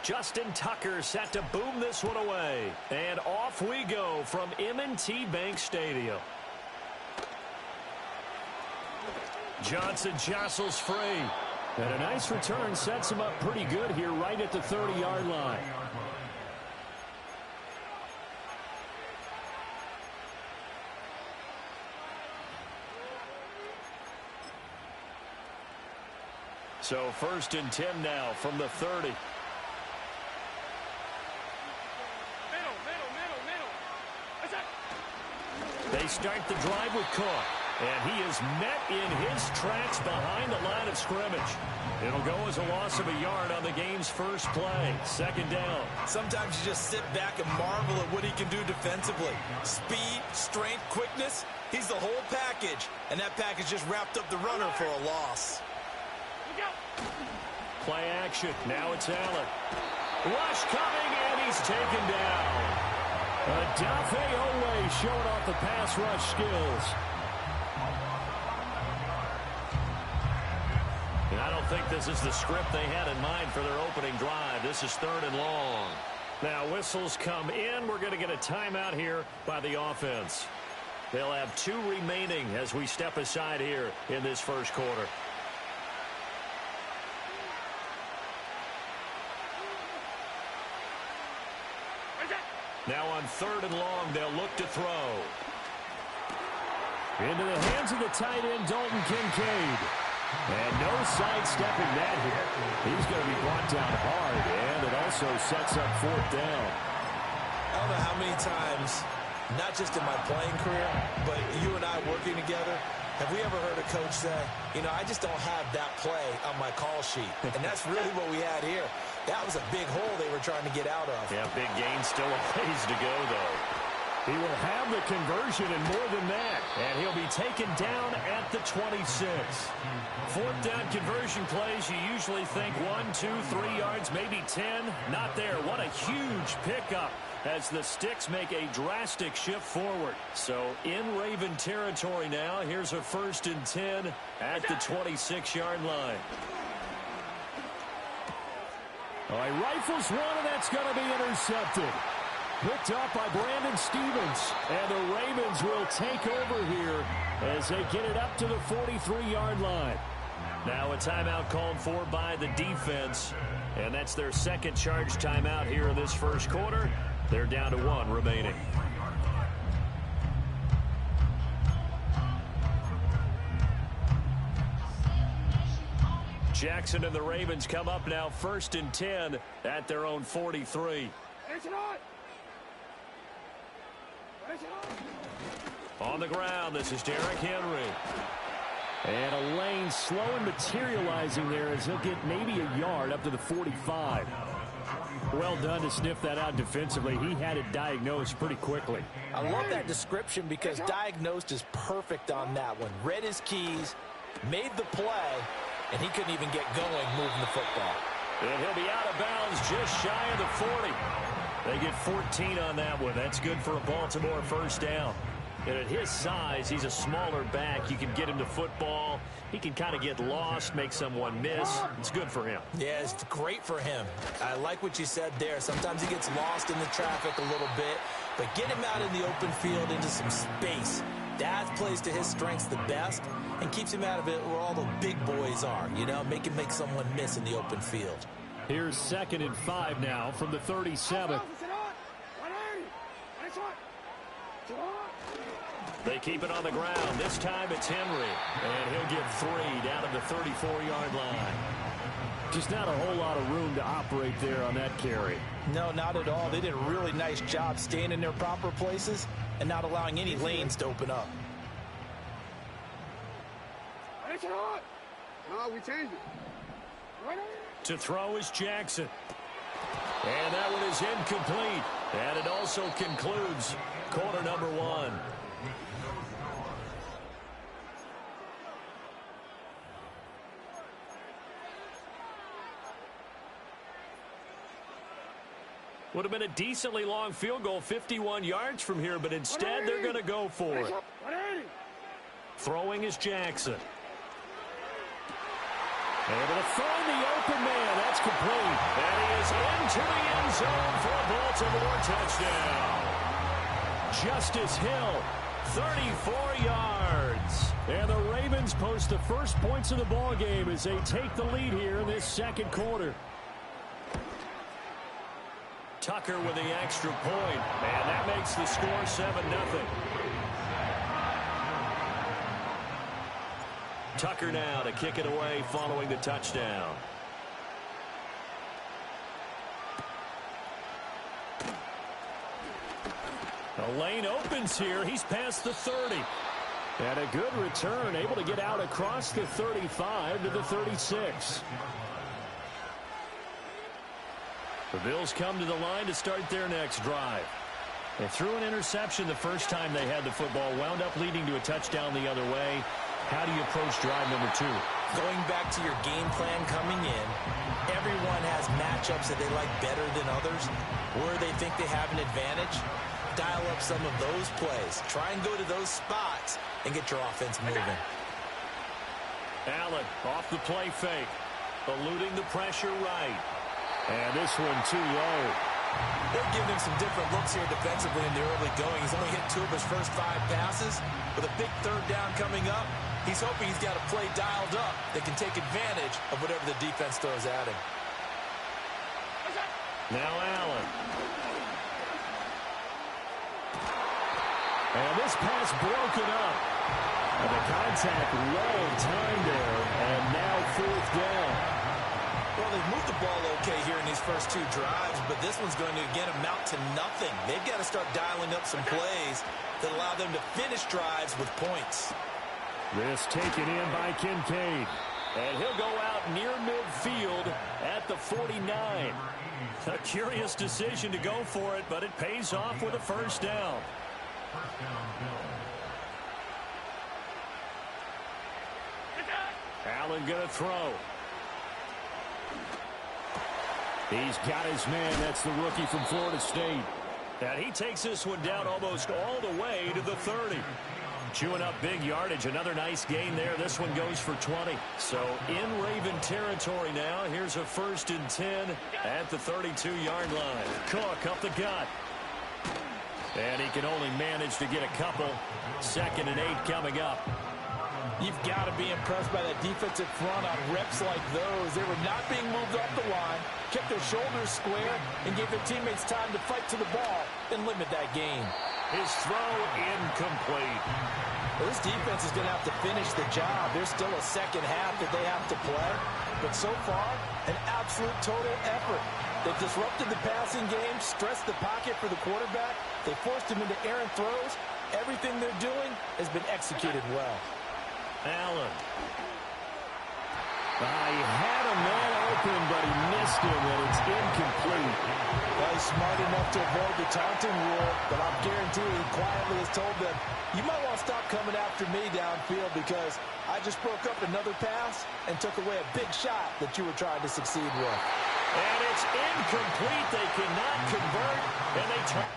Justin Tucker set to boom this one away. And off we go from M&T Bank Stadium. Johnson jostles free. And a nice return sets him up pretty good here right at the 30-yard line. So 1st and 10 now from the 30. They start the drive with Cook. And he is met in his tracks behind the line of scrimmage. It'll go as a loss of a yard on the game's first play. 2nd down. Sometimes you just sit back and marvel at what he can do defensively. Speed, strength, quickness. He's the whole package. And that package just wrapped up the runner for a loss. Play action. Now it's Allen. Rush coming, and he's taken down. Adafe Owe showing off the pass rush skills. And I don't think this is the script they had in mind for their opening drive. This is 3rd and long. Now whistles come in. We're going to get a timeout here by the offense. They'll have 2 remaining as we step aside here in this first quarter. Now on 3rd and long, they'll look to throw. Into the hands of the tight end, Dalton Kincaid. And no sidestepping that here. He's going to be brought down hard, and it also sets up 4th down. I don't know how many times, not just in my playing career, but you and I working together, have we ever heard a coach say, you know, I just don't have that play on my call sheet. And that's really what we had here. That was a big hole they were trying to get out of. Yeah, big gain, still a ways to go, though. He will have the conversion and more than that. And he'll be taken down at the 26. 4th down conversion plays, you usually think 1, 2, 3 yards, maybe 10. Not there. What a huge pickup as the Sticks make a drastic shift forward. So in Raven territory now. Here's a 1st and 10 at the 26-yard line. All right, rifles one, and that's going to be intercepted. Picked up by Brandon Stevens. And the Ravens will take over here as they get it up to the 43-yard line. Now a timeout called for by the defense. And that's their 2nd charge timeout here in this first quarter. They're down to 1 remaining. Jackson and the Ravens come up now 1st and 10 at their own 43. On the ground, this is Derrick Henry. And a lane slow and materializing there as he'll get maybe a yard up to the 45. Well done to sniff that out defensively. He had it diagnosed pretty quickly. I love that description because diagnosed is perfect on that one. Read his keys, made the play, and he couldn't even get going moving the football. And he'll be out of bounds just shy of the 40. They get 14 on that one. That's good for a Baltimore 1st down. And at his size, he's a smaller back. You can get him to football. He can kind of get lost, make someone miss. It's good for him. Yeah, it's great for him. I like what you said there. Sometimes he gets lost in the traffic a little bit. But get him out in the open field into some space. That plays to his strengths the best and keeps him out of it where all the big boys are. You know, make him make someone miss in the open field. Here's 2nd and 5 now from the 37. They keep it on the ground. This time it's Henry. And he'll get 3 down at the 34-yard line. Just not a whole lot of room to operate there on that carry. No, not at all. They did a really nice job staying in their proper places and not allowing any lanes to open up. No, we changed it. To throw is Jackson. And that one is incomplete. And it also concludes quarter number 1. Would have been a decently long field goal, 51 yards from here, but instead they're going to go for it. Throwing is Jackson. Able to find the open man. That's complete. And he is into the end zone for a Baltimore touchdown. Justice Hill, 34 yards. And the Ravens post the first points of the ball game as they take the lead here in this second quarter. Tucker with the extra point. And that makes the score 7-0. Tucker now to kick it away following the touchdown. The lane opens here. He's past the 30. And a good return, able to get out across the 35 to the 36. The Bills come to the line to start their next drive. They threw an interception the first time they had the football, wound up leading to a touchdown the other way. How do you approach drive number 2? Going back to your game plan coming in, everyone has matchups that they like better than others, where they think they have an advantage. Dial up some of those plays. Try and go to those spots and get your offense moving. Allen off the play fake, eluding the pressure right. And this one too low. They're giving him some different looks here defensively in the early going. He's only hit 2 of his first 5 passes. With a big third down coming up, he's hoping he's got a play dialed up that can take advantage of whatever the defense throws at him. Now Allen. And this pass broken up. And the contact low time there. And now 4th down. Well, they've moved the ball okay here in these first 2 drives, but this one's going to, again, amount to nothing. They've got to start dialing up some plays that allow them to finish drives with points. This taken in by Kincaid. And he'll go out near midfield at the 49. A curious decision to go for it, but it pays off with a first down. Allen going to throw. He's got his man. That's the rookie from Florida State. And he takes this one down almost all the way to the 30. Chewing up big yardage. Another nice gain there. This one goes for 20. So in Raven territory now. Here's a 1st and 10 at the 32-yard line. Cook up the gut. And he can only manage to get a couple. 2nd and 8 coming up. You've got to be impressed by that defensive front on reps like those. They were not being moved off the line, kept their shoulders square, and gave their teammates time to fight to the ball and limit that gain. His throw incomplete. Well, this defense is going to have to finish the job. There's still a second half that they have to play. But so far, an absolute total effort. They've disrupted the passing game, stressed the pocket for the quarterback. They forced him into errant throws. Everything they're doing has been executed well. Allen. He had a man open, but he missed him, and it's incomplete. Well, he's smart enough to avoid the taunting rule, but I'm guaranteeing he quietly has told them, you might want to stop coming after me downfield because I just broke up another pass and took away a big shot that you were trying to succeed with. And it's incomplete. They cannot convert, and they try.